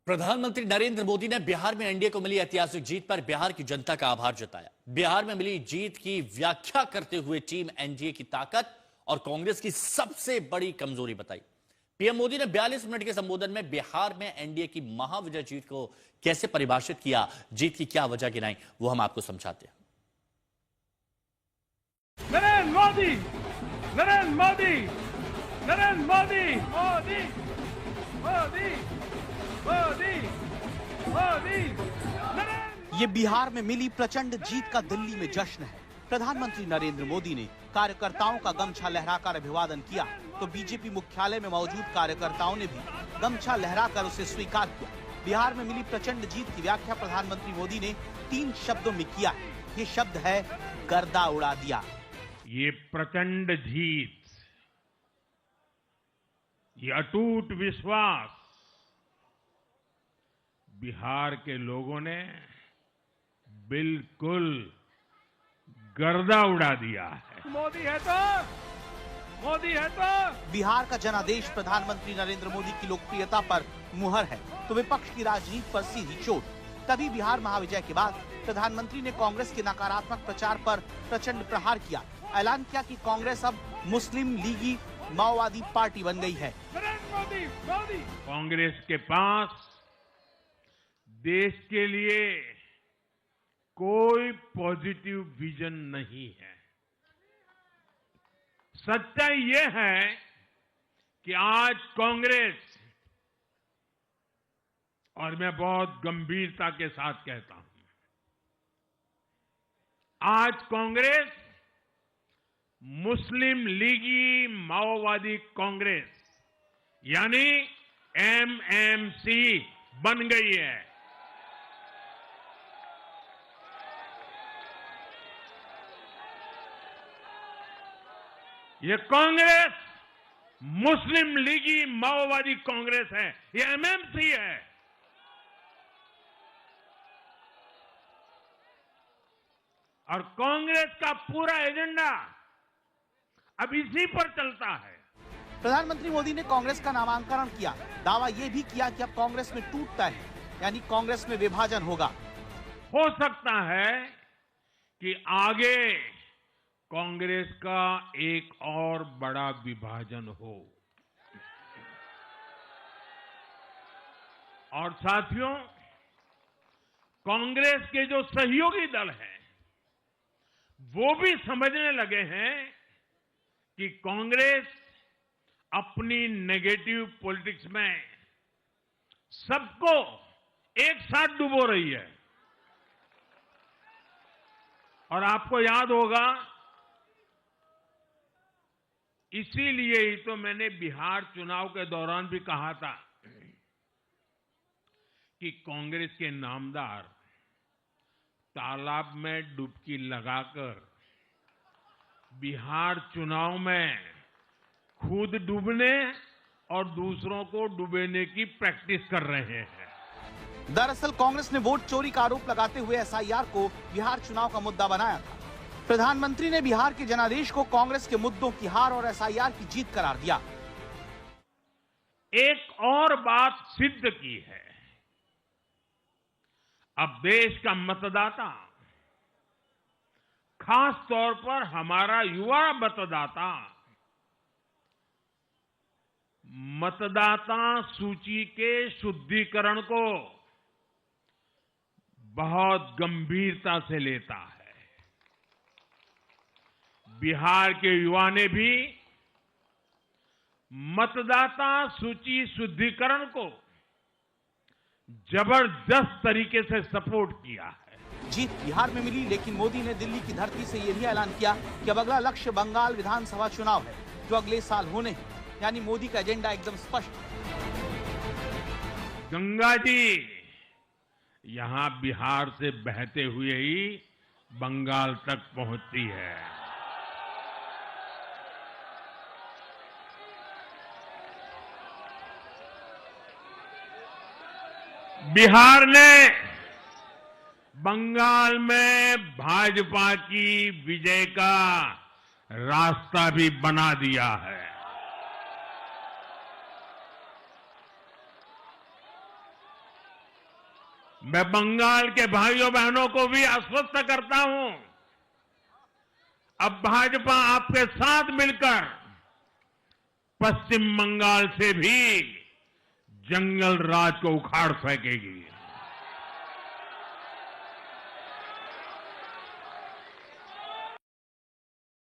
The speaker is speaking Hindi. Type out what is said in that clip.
प्रधानमंत्री नरेंद्र मोदी ने बिहार में एनडीए को मिली ऐतिहासिक जीत पर बिहार की जनता का आभार जताया। बिहार में मिली जीत की व्याख्या करते हुए टीम एनडीए की ताकत और कांग्रेस की सबसे बड़ी कमजोरी बताई। पीएम मोदी ने 42 मिनट के संबोधन में बिहार में एनडीए की महाविजय जीत को कैसे परिभाषित किया, जीत की क्या वजह गिनाई, वो हम आपको समझाते हैं। नरेंद्र मोदी, नरेंद्र मोदी, नरेंद्र मोदी, मोदी, मोदी, मोदी, मोदी, नरेंद्र। ये बिहार में मिली प्रचंड जीत का दिल्ली में जश्न है। प्रधानमंत्री नरेंद्र मोदी ने कार्यकर्ताओं का गमछा लहराकर अभिवादन किया तो बीजेपी मुख्यालय में मौजूद कार्यकर्ताओं ने भी गमछा लहराकर उसे स्वीकार किया। बिहार में मिली प्रचंड जीत की व्याख्या प्रधानमंत्री मोदी ने 3 शब्दों में किया है। ये शब्द है गर्दा उड़ा दिया। ये प्रचंड जीत, ये अटूट विश्वास बिहार के लोगों ने बिल्कुल गर्दा उड़ा दिया है। मोदी है तो, मोदी है तो। बिहार का जनादेश प्रधानमंत्री नरेंद्र मोदी की लोकप्रियता पर मुहर है तो विपक्ष की राजनीति पर सीधी चोट। तभी बिहार महाविजय के बाद प्रधानमंत्री ने कांग्रेस के नकारात्मक प्रचार पर प्रचंड प्रहार किया। ऐलान किया कि कांग्रेस अब मुस्लिम लीगी माओवादी पार्टी बन गई है। कांग्रेस के पास देश के लिए कोई पॉजिटिव विजन नहीं है। सच्चाई ये है कि आज कांग्रेस, और मैं बहुत गंभीरता के साथ कहता हूं, आज कांग्रेस मुस्लिम लीगी माओवादी कांग्रेस यानी एमएमसी बन गई है। ये कांग्रेस मुस्लिम लीगी माओवादी कांग्रेस है, ये एमएमसी है। और कांग्रेस का पूरा एजेंडा अब इसी पर चलता है। प्रधानमंत्री मोदी ने कांग्रेस का नामांकन किया। दावा यह भी किया कि अब कांग्रेस में टूटता है, यानी कांग्रेस में विभाजन होगा। हो सकता है कि आगे कांग्रेस का एक और बड़ा विभाजन हो। और साथियों, कांग्रेस के जो सहयोगी दल हैं वो भी समझने लगे हैं कि कांग्रेस अपनी नेगेटिव पॉलिटिक्स में सबको एक साथ डुबो रही है। और आपको याद होगा, इसीलिए ही तो मैंने बिहार चुनाव के दौरान भी कहा था कि कांग्रेस के नामदार तालाब में डुबकी लगाकर बिहार चुनाव में खुद डूबने और दूसरों को डुबेने की प्रैक्टिस कर रहे हैं। दरअसल कांग्रेस ने वोट चोरी का आरोप लगाते हुए एसआईआर को बिहार चुनाव का मुद्दा बनाया था। प्रधानमंत्री ने बिहार के जनादेश को कांग्रेस के मुद्दों की हार और एसआईआर की जीत करार दिया। एक और बात सिद्ध की है, अब देश का मतदाता, खास तौर पर हमारा युवा मतदाता, मतदाता सूची के शुद्धिकरण को बहुत गंभीरता से लेता है। बिहार के युवा ने भी मतदाता सूची शुद्धिकरण को जबरदस्त तरीके से सपोर्ट किया है। जीत बिहार में मिली, लेकिन मोदी ने दिल्ली की धरती से यह भी ऐलान किया कि अब अगला लक्ष्य बंगाल विधानसभा चुनाव है जो अगले साल होने हैं। यानी मोदी का एजेंडा एकदम स्पष्ट। गंगा जी यहां बिहार से बहते हुए ही बंगाल तक पहुंचती है। बिहार ने बंगाल में भाजपा की विजय का रास्ता भी बना दिया है। मैं बंगाल के भाइयों बहनों को भी आश्वस्त करता हूं, अब भाजपा आपके साथ मिलकर पश्चिम बंगाल से भी जंगल राज को उखाड़ फेंकेगी।